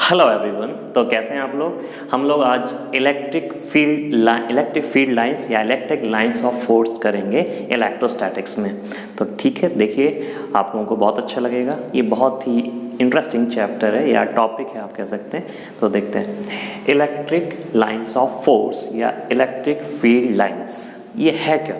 Hello everyone. तो कैसे हैं आप लोग। हम लोग आज इलेक्ट्रिक फील्ड लाइंस या इलेक्ट्रिक लाइंस ऑफ फोर्स करेंगे इलेक्ट्रोस्टैटिक्स में। तो ठीक है, देखिए आप लोगों को बहुत अच्छा लगेगा। ये बहुत ही इंटरेस्टिंग चैप्टर है या टॉपिक है आप कह सकते हैं। तो देखते हैं इलेक्ट्रिक लाइंस ऑफ फोर्स या इलेक्ट्रिक फील्ड लाइंस ये है क्या।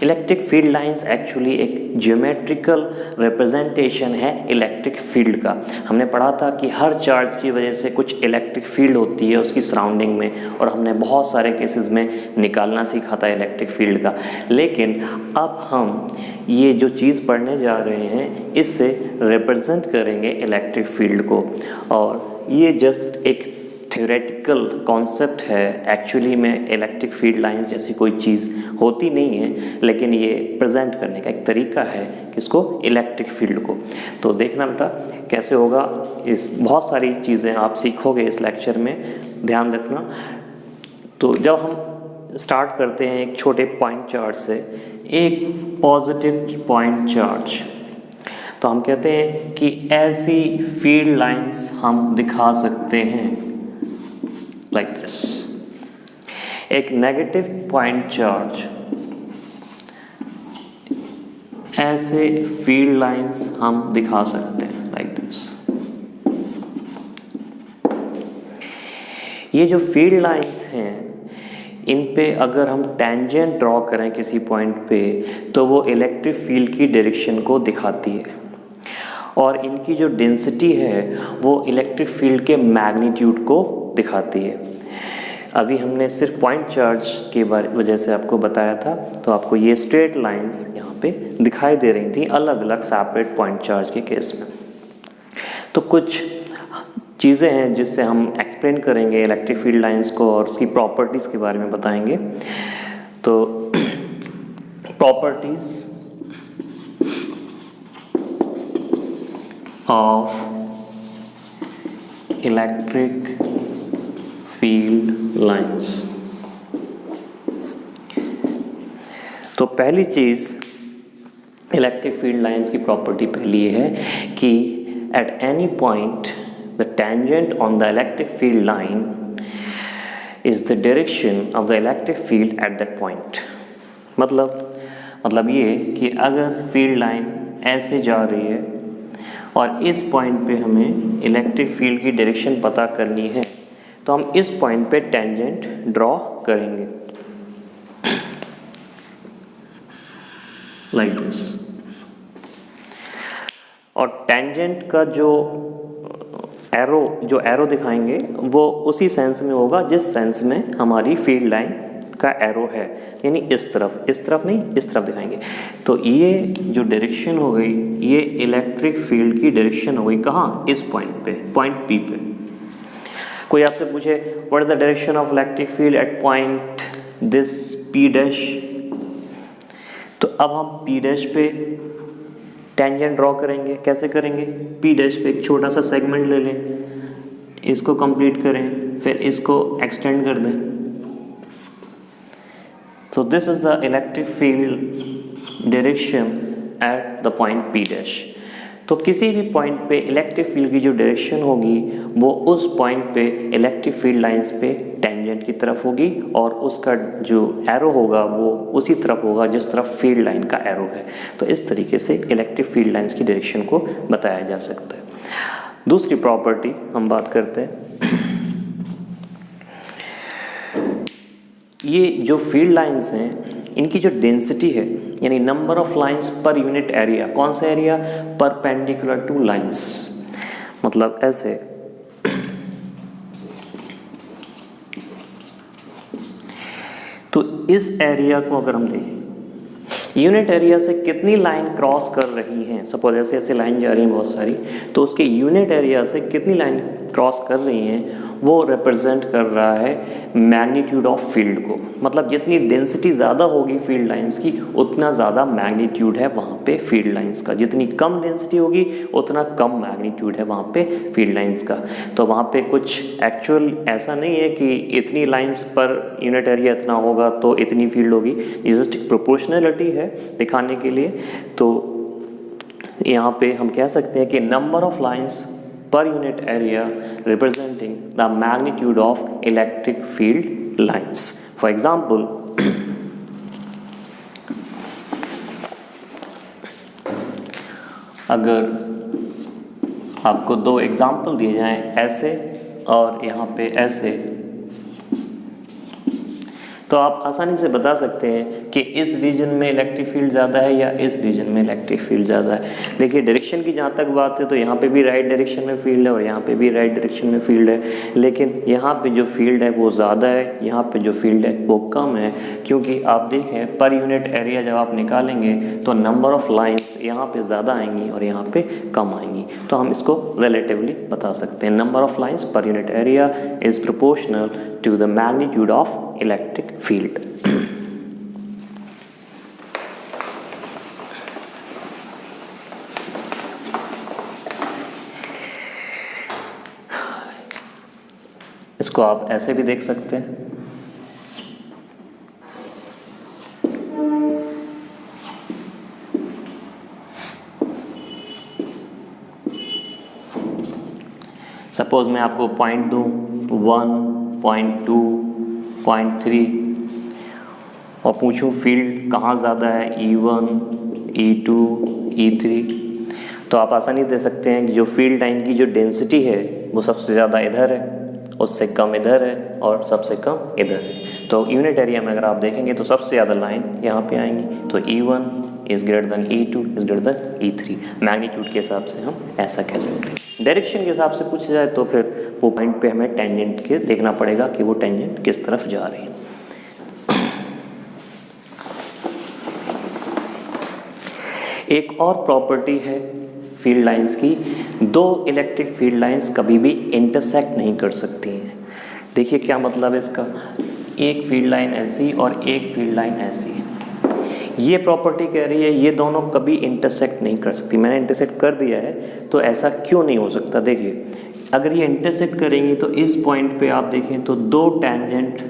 इलेक्ट्रिक फील्ड लाइंस एक्चुअली एक ज्योमेट्रिकल रिप्रेजेंटेशन है इलेक्ट्रिक फील्ड का। हमने पढ़ा था कि हर चार्ज की वजह से कुछ इलेक्ट्रिक फील्ड होती है उसकी सराउंडिंग में, और हमने बहुत सारे केसेस में निकालना सीखा था इलेक्ट्रिक फील्ड का। लेकिन अब हम ये जो चीज़ पढ़ने जा रहे हैं इससे रिप्रेजेंट करेंगे इलेक्ट्रिक फील्ड को, और ये जस्ट एक थ्योरेटिकल कॉन्सेप्ट है। एक्चुअली में इलेक्ट्रिक फील्ड लाइंस जैसी कोई चीज़ होती नहीं है, लेकिन ये प्रेजेंट करने का एक तरीका है किसको, इलेक्ट्रिक फील्ड को। तो देखना बेटा कैसे होगा। इस बहुत सारी चीज़ें आप सीखोगे इस लेक्चर में, ध्यान रखना। तो जब हम स्टार्ट करते हैं एक छोटे पॉइंट चार्ज से, एक पॉजिटिव पॉइंट चार्ज, तो हम कहते हैं कि ऐसी फील्ड लाइंस हम दिखा सकते हैं लाइक दिस। एक नेगेटिव पॉइंट चार्ज, ऐसे फील्ड लाइंस हम दिखा सकते हैं लाइक दिस। ये जो फील्ड लाइंस हैं इन पे अगर हम टेंजेंट ड्रॉ करें किसी पॉइंट पे तो वो इलेक्ट्रिक फील्ड की डायरेक्शन को दिखाती है, और इनकी जो डेंसिटी है वो इलेक्ट्रिक फील्ड के मैग्नीट्यूड को दिखाती है। अभी हमने सिर्फ पॉइंट चार्ज के वजह से आपको बताया था, तो आपको ये स्ट्रेट लाइंस यहाँ पे दिखाई दे रही थी अलग अलग सेपरेट पॉइंट चार्ज के केस में। तो कुछ चीज़ें हैं जिससे हम एक्सप्लेन करेंगे इलेक्ट्रिक फील्ड लाइंस को और उसकी प्रॉपर्टीज़ के बारे में बताएंगे। तो properties of electric field lines. तो पहली चीज़ इलेक्ट्रिक फील्ड लाइंस की प्रॉपर्टी पहली है कि at any point the tangent on the electric field line is the direction of the electric field at that point. मतलब ये कि अगर फील्ड लाइन ऐसे जा रही है और इस पॉइंट पे हमें इलेक्ट्रिक फील्ड की डायरेक्शन पता करनी है तो हम इस पॉइंट पे टेंजेंट ड्रॉ करेंगे लाइक दिस। और टेंजेंट का जो एरो दिखाएंगे वो उसी सेंस में होगा जिस सेंस में हमारी फील्ड लाइन का एरो है, यानी इस तरफ नहीं, इस तरफ दिखाएंगे। तो ये जो डायरेक्शन हो गई ये इलेक्ट्रिक फील्ड की डायरेक्शन हो गई। कहाँ, इस पॉइंट पे, पॉइंट पी पे। कोई आपसे पूछे what is the direction of electric field at point this P dash, तो अब हम पी डैश पे टेंजेंट ड्रॉ करेंगे। कैसे करेंगे, पी डैश पे एक छोटा सा सेगमेंट ले लें, इसको कंप्लीट करें, फिर इसको एक्सटेंड कर दें। तो this is the electric field direction at the point P dash. तो किसी भी पॉइंट पे इलेक्ट्रिक फील्ड की जो डायरेक्शन होगी वो उस पॉइंट पे इलेक्ट्रिक फील्ड लाइंस पे टेंजेंट की तरफ होगी, और उसका जो एरो होगा वो उसी तरफ होगा जिस तरफ fील्ड लाइन का एरो है। तो इस तरीके से इलेक्ट्रिक फील्ड लाइंस की डायरेक्शन को बताया जा सकता है। दूसरी प्रॉपर्टी हम बात करते हैं, ये जो फील्ड लाइंस हैं इनकी जो डेंसिटी है यानी number of lines per unit area, कौन सा एरिया, परपेंडिकुलर टू लाइंस। मतलब ऐसे तो इस एरिया को अगर हम देखें यूनिट एरिया से कितनी लाइन क्रॉस कर रही हैं, सपोज ऐसे लाइन जा रही हैं बहुत सारी, तो उसके यूनिट एरिया से कितनी लाइन क्रॉस कर रही हैं वो रिप्रेजेंट कर रहा है मैग्नीट्यूड ऑफ फील्ड को। मतलब जितनी डेंसिटी ज़्यादा होगी फील्ड लाइंस की उतना ज़्यादा मैग्नीट्यूड है वहाँ पे फील्ड लाइंस का, जितनी कम डेंसिटी होगी उतना कम मैग्नीट्यूड है वहाँ पे फील्ड लाइंस का। तो वहाँ पे कुछ एक्चुअल ऐसा नहीं है कि इतनी लाइंस पर यूनिट एरिया इतना होगा तो इतनी फील्ड होगी, ये जस्ट एक प्रोपोर्शनलिटी है दिखाने के लिए। तो यहाँ पे हम कह सकते हैं कि number of lines per unit area representing the magnitude of electric field lines. For example, अगर आपको दो एग्जाम्पल दिए जाएं ऐसे और यहाँ पे ऐसे, तो आप आसानी से बता सकते हैं कि इस रीजन में इलेक्ट्रिक फील्ड ज़्यादा है या इस रीजन में इलेक्ट्रिक फील्ड ज़्यादा है। देखिए डायरेक्शन की जहाँ तक बात है तो यहाँ पे भी राइट डायरेक्शन में फील्ड है और यहाँ पे भी राइट डायरेक्शन में फील्ड है, लेकिन यहाँ पे जो फील्ड है वो ज़्यादा है, यहाँ पे जो फील्ड है वो कम है, क्योंकि आप देखें पर यूनिट एरिया जब आप निकालेंगे तो नंबर ऑफ लाइन्स यहाँ पे ज़्यादा आएंगी और यहाँ पे कम आएंगी। तो हम इसको रिलेटिवली बता सकते हैं, number of lines per unit area is proportional to the magnitude of electric field. इसको आप ऐसे भी देख सकते हैं, सपोज मैं आपको पॉइंट दूं 1, 0.2, 0.3 और पूछूं फील्ड कहाँ ज़्यादा है, E1, E2, E3, तो आप आसानी दे सकते हैं कि जो फील्ड लाइन की जो डेंसिटी है वो सबसे ज़्यादा इधर है, उससे कम इधर है और सबसे कम इधर है। तो यूनिट एरिया में अगर आप देखेंगे तो सबसे ज़्यादा लाइन यहाँ पे आएंगी, तो E1 is greater than E2 is greater than E3। Magnitude के हिसाब से हम ऐसा कह सकते हैं। डायरेक्शन के हिसाब से पूछा जाए तो फिर वो पॉइंट पे हमें टेंजेंट के देखना पड़ेगा कि वो टेंजेंट किस तरफ जा रही है। एक और प्रॉपर्टी है फील्ड लाइंस की, दो इलेक्ट्रिक फील्ड लाइंस कभी भी इंटरसेक्ट नहीं कर सकती हैं। देखिए क्या मतलब है इसका, एक फील्ड लाइन ऐसी और एक फील्ड लाइन ऐसी है। ये प्रॉपर्टी कह रही है ये दोनों कभी इंटरसेक्ट नहीं कर सकती। मैंने इंटरसेक्ट कर दिया है, तो ऐसा क्यों नहीं हो सकता। देखिए अगर ये इंटरसेक्ट करेंगी तो इस पॉइंट पे आप देखें तो दो टेंजेंट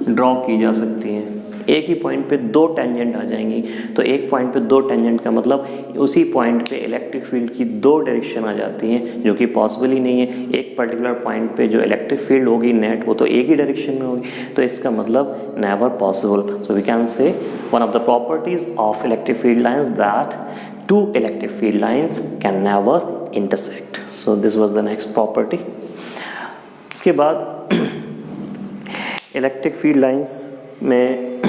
ड्रॉ की जा सकती हैं, एक ही पॉइंट पे दो टेंजेंट आ जाएंगी। तो एक पॉइंट पे दो टेंजेंट का मतलब उसी पॉइंट पे इलेक्ट्रिक फील्ड की दो डायरेक्शन आ जाती हैं, जो कि पॉसिबल ही नहीं है। एक पर्टिकुलर पॉइंट पे जो इलेक्ट्रिक फील्ड होगी नेट, वो तो एक ही डायरेक्शन में होगी, तो इसका मतलब never possible. So we can say one of the properties of electric field lines that two electric field lines can never intersect. So this was the next property. इसके बाद इलेक्ट्रिक फील्ड लाइंस में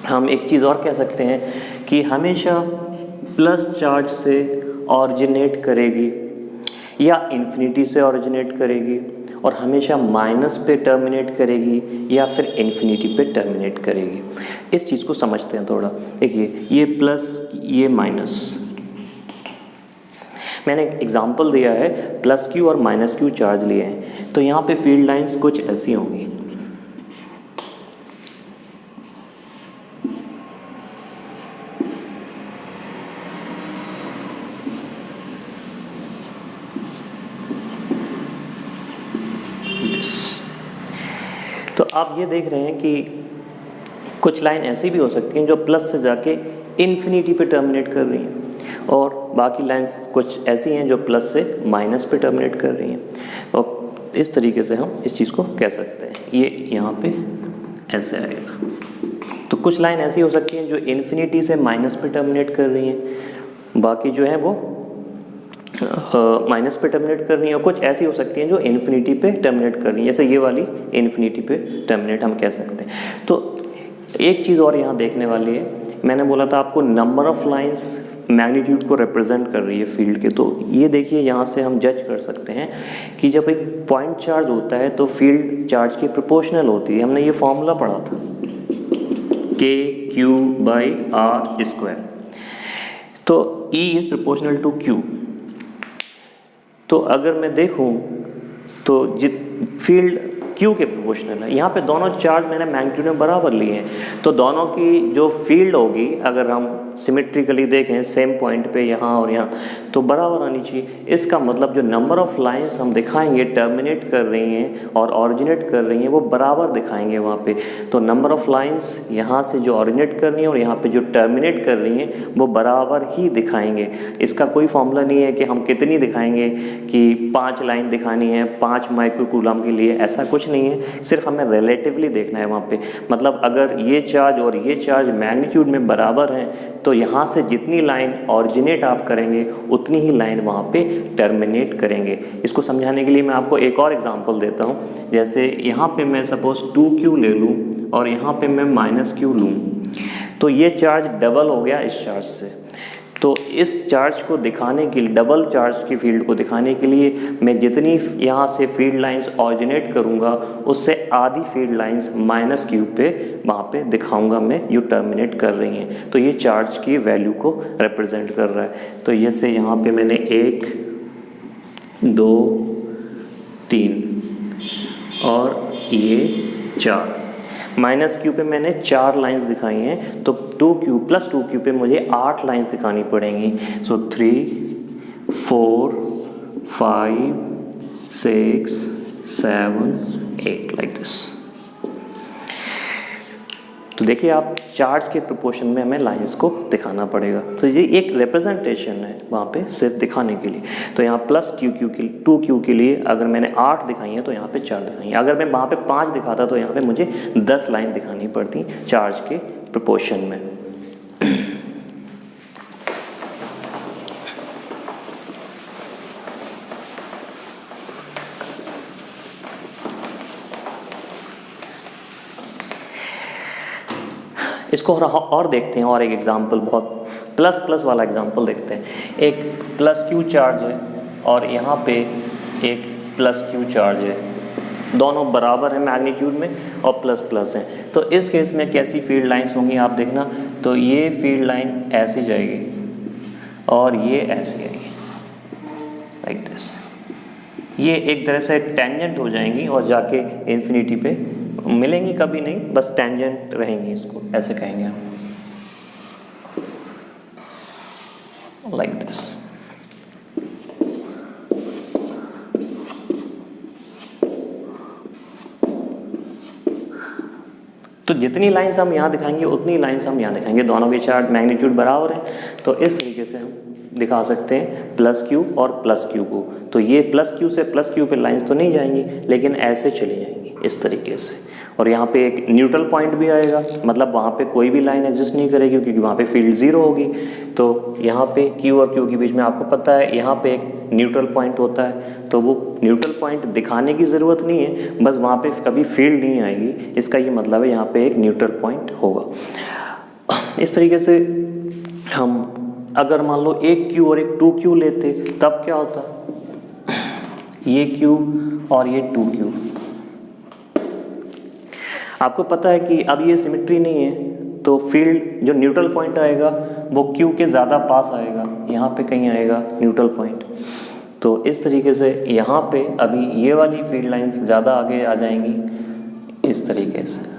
हम एक चीज़ और कह सकते हैं कि हमेशा प्लस चार्ज से ऑरिजिनेट करेगी या इन्फिनिटी से ऑरिजिनेट करेगी, और हमेशा माइनस पे टर्मिनेट करेगी या फिर इन्फिनिटी पे टर्मिनेट करेगी। इस चीज़ को समझते हैं थोड़ा। देखिए ये प्लस ये माइनस, मैंने एक एग्जाम्पल दिया है, प्लस क्यू और माइनस क्यू चार्ज लिए हैं, तो यहाँ पे फील्ड लाइंस कुछ ऐसी होंगी। तो आप ये देख रहे हैं कि कुछ लाइन ऐसी भी हो सकती हैं जो प्लस से जाके इन्फिनिटी पे टर्मिनेट कर रही हैं, और बाकी लाइंस कुछ ऐसी हैं जो प्लस से माइनस पे टर्मिनेट कर रही हैं। और इस तरीके से हम इस चीज़ को कह सकते हैं, ये यहाँ पे ऐसे आएगा। तो कुछ लाइन ऐसी हो सकती हैं जो इन्फिनिटी से माइनस पे टर्मिनेट कर रही हैं, बाकी जो है वो माइनस पे टर्मिनेट कर रही हैं, और कुछ ऐसी हो सकती हैं जो इन्फिनिटी पे टर्मिनेट कर रही हैं, जैसे ये वाली इन्फिनिटी पे टर्मिनेट हम कह सकते हैं। तो एक चीज़ और यहाँ देखने वाली है, मैंने बोला था आपको नंबर ऑफ लाइंस मैग्नीट्यूड को रिप्रेजेंट कर रही है फील्ड के। तो ये देखिए यहाँ से हम जज कर सकते हैं कि जब एक पॉइंट चार्ज होता है तो फील्ड चार्ज की प्रोपोर्शनल होती है। हमने ये फॉर्मूला पढ़ा था K/Q/R²। तो E is proportional to Q। तो अगर मैं देखूँ तो फील्ड Q के प्रोपोर्शनल है। यहाँ पे दोनों चार्ज मैंने मैग्नीट्यूड में बराबर लिए हैं, तो दोनों की जो फील्ड होगी, अगर हम सिमेट्रिकली देखें सेम पॉइंट पे यहाँ और यहाँ तो बराबर आनी चाहिए। इसका मतलब जो नंबर ऑफ लाइंस हम दिखाएंगे टर्मिनेट कर रही हैं और ऑरिजिनेट कर रही हैं वो बराबर दिखाएंगे वहाँ पे। तो नंबर ऑफ लाइंस यहाँ से जो ऑरिजिनेट कर रही हैं और यहाँ पे जो टर्मिनेट कर रही हैं वो बराबर ही दिखाएंगे। इसका कोई फॉर्मूला नहीं है कि हम कितनी दिखाएंगे कि 5 लाइन दिखानी है 5 माइक्रोकूलम के लिए, ऐसा कुछ नहीं है। सिर्फ हमें रिलेटिवली देखना है वहाँ पे। मतलब अगर ये चार्ज और ये चार्ज मैग्नीट्यूड में बराबर हैं तो यहाँ से जितनी लाइन ऑरिजिनेट आप करेंगे उतनी ही लाइन वहाँ पे टर्मिनेट करेंगे। इसको समझाने के लिए मैं आपको एक और एग्जांपल देता हूँ। जैसे यहाँ पे मैं सपोज 2q ले लूँ और यहाँ पे मैं -q लूँ तो ये चार्ज डबल हो गया इस चार्ज से। तो इस चार्ज को दिखाने के लिए, डबल चार्ज की फील्ड को दिखाने के लिए मैं जितनी यहाँ से फील्ड लाइंस ऑरिजिनेट करूँगा उससे आधी फील्ड लाइंस -q पे वहाँ पे दिखाऊंगा मैं जो टर्मिनेट कर रही हैं। तो ये चार्ज की वैल्यू को रिप्रेजेंट कर रहा है। तो ये से यहाँ पे मैंने 1 2 3 और ये 4 -q पे मैंने 4 लाइंस दिखाई हैं तो 2q + 2q पे मुझे 8 लाइंस दिखानी पड़ेंगी। सो 3 4 5 6 7 8 लाइक दिस। तो देखिए आप चार्ज के प्रोपोर्शन में हमें लाइंस को दिखाना पड़ेगा। तो ये एक रिप्रेजेंटेशन है वहाँ पे सिर्फ दिखाने के लिए। तो यहाँ +2q के लिए अगर मैंने 8 दिखाई हैं तो यहाँ पे 4 दिखाई हैं। अगर मैं वहाँ पे 5 दिखाता तो यहाँ पे मुझे 10 लाइन दिखानी पड़ती चार्ज के प्रोपोर्शन में। इसको और देखते हैं और एक एग्जांपल, बहुत प्लस वाला एग्जांपल देखते हैं। एक +q चार्ज है और यहाँ पे एक +q चार्ज है, दोनों बराबर हैं मैग्नीट्यूड में और प्लस हैं। तो इस केस में कैसी फील्ड लाइंस होंगी आप देखना। तो ये फील्ड लाइन ऐसी जाएगी और ये ऐसी जाएगी लाइक दिस। ये एक तरह से टेंजेंट हो जाएंगी और जाके इन्फिनिटी पे मिलेंगी, कभी नहीं, बस टेंजेंट रहेंगी, इसको ऐसे कहेंगे हम लाइक दिस। तो जितनी लाइंस हम यहाँ दिखाएंगे उतनी लाइंस हम यहाँ दिखाएंगे, दोनों के चार्ज मैग्नीट्यूड बराबर है। तो इस तरीके से हम दिखा सकते हैं +q और +q को। तो ये +q से +q पे लाइंस तो नहीं जाएंगी लेकिन ऐसे चली जाएंगी इस तरीके से। और यहाँ पे एक न्यूट्रल पॉइंट भी आएगा, मतलब वहाँ पे कोई भी लाइन एग्जिस्ट नहीं करेगी क्योंकि वहाँ पे फील्ड 0 होगी। तो यहाँ पे q और q के बीच में आपको पता है यहाँ पे एक न्यूट्रल पॉइंट होता है। तो वो न्यूट्रल पॉइंट दिखाने की ज़रूरत नहीं है, बस वहाँ पे कभी फील्ड नहीं आएगी, इसका ये मतलब है यहाँ पे एक न्यूट्रल पॉइंट होगा। इस तरीके से हम अगर मान लो एक q और एक 2q लेते तब क्या होता, ये q और ये 2q। आपको पता है कि अब ये सिमेट्री नहीं है तो फील्ड जो न्यूट्रल पॉइंट आएगा वो q के ज़्यादा पास आएगा, यहाँ पे कहीं आएगा न्यूट्रल पॉइंट। तो इस तरीके से यहाँ पे अभी ये वाली फील्ड लाइंस ज़्यादा आगे आ जाएंगी इस तरीके से।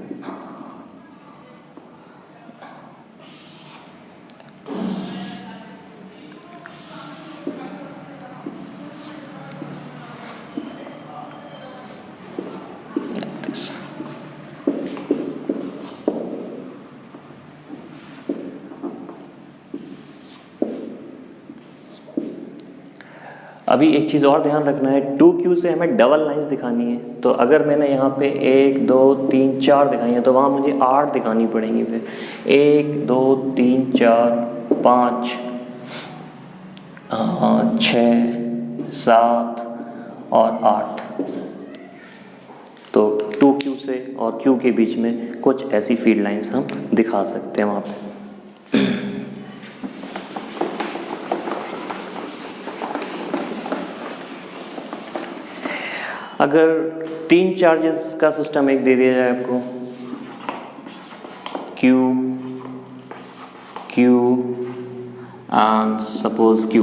अभी एक चीज़ और ध्यान रखना है, 2q से हमें डबल लाइंस दिखानी है। तो अगर मैंने यहाँ पे 1 2 3 4 दिखाई है तो वहाँ मुझे 8 दिखानी पड़ेंगी। फिर 1 2 3 4 5 6 7 और 8। तो 2q से और q के बीच में कुछ ऐसी फील्ड लाइंस हम दिखा सकते हैं वहाँ पे। अगर 3 चार्जेस का सिस्टम एक दे दिया जाए आपको, Q Q and suppose Q,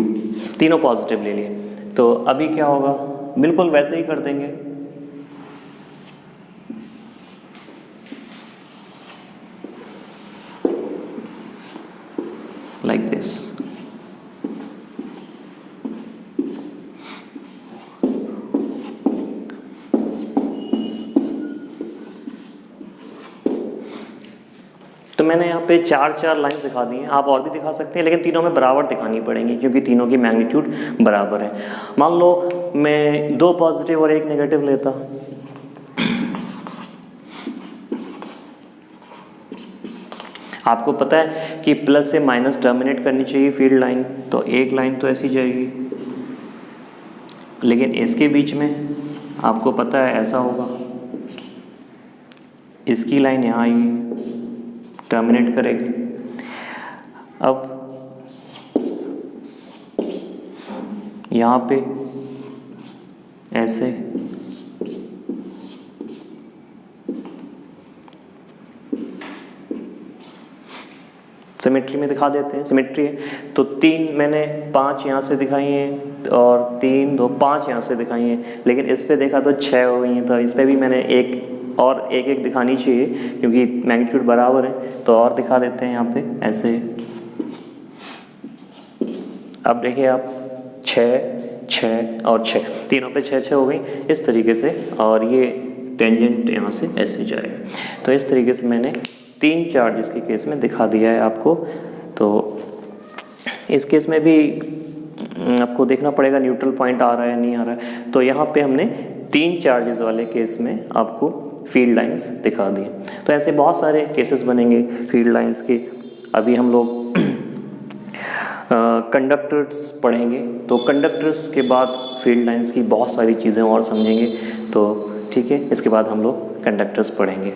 तीनों पॉजिटिव ले लिए, तो अभी क्या होगा, बिल्कुल वैसे ही कर देंगे। like this. तो मैंने यहाँ पे चार लाइंस दिखा दी हैं, आप और भी दिखा सकते हैं, लेकिन तीनों में बराबर दिखानी पड़ेंगी क्योंकि तीनों की मैग्नीट्यूड बराबर है। मान लो मैं 2 पॉजिटिव और 1 नेगेटिव लेता, आपको पता है कि प्लस से माइनस टर्मिनेट करनी चाहिए फील्ड लाइन, तो एक लाइन तो ऐसी जाएगी, लेकिन इसके बीच में आपको पता है ऐसा होगा, इसकी लाइन यहाँ आएगी, टर्मिनेट करेगी। अब यहाँ पे ऐसे सिमेट्री में दिखा देते हैं, सिमेट्री है तो 3 मैंने 5 यहाँ से दिखाई हैं और 3 2 5 यहाँ से दिखाई हैं, लेकिन इस पे देखा तो 6 हो गई हैं, तो इस पे भी मैंने एक दिखानी चाहिए क्योंकि मैग्नीट्यूड बराबर है, तो और दिखा देते हैं यहाँ पे ऐसे। अब देखिए आप 6 6 और 6, तीनों पे 6 6 हो गई इस तरीके से, और ये टेंजेंट यहाँ से ऐसे जाएगा। तो इस तरीके से मैंने 3 चार्जेस के केस में दिखा दिया है आपको। तो इस केस में भी आपको देखना पड़ेगा न्यूट्रल पॉइंट आ रहा है नहीं आ रहा है। तो यहाँ पे हमने 3 चार्जेस वाले केस में आपको फील्ड लाइंस दिखा दी। तो ऐसे बहुत सारे केसेस बनेंगे फील्ड लाइंस के। अभी हम लोग कंडक्टर्स पढ़ेंगे, तो कंडक्टर्स के बाद फील्ड लाइंस की बहुत सारी चीज़ें और समझेंगे। तो ठीक है, इसके बाद हम लोग कंडक्टर्स पढ़ेंगे।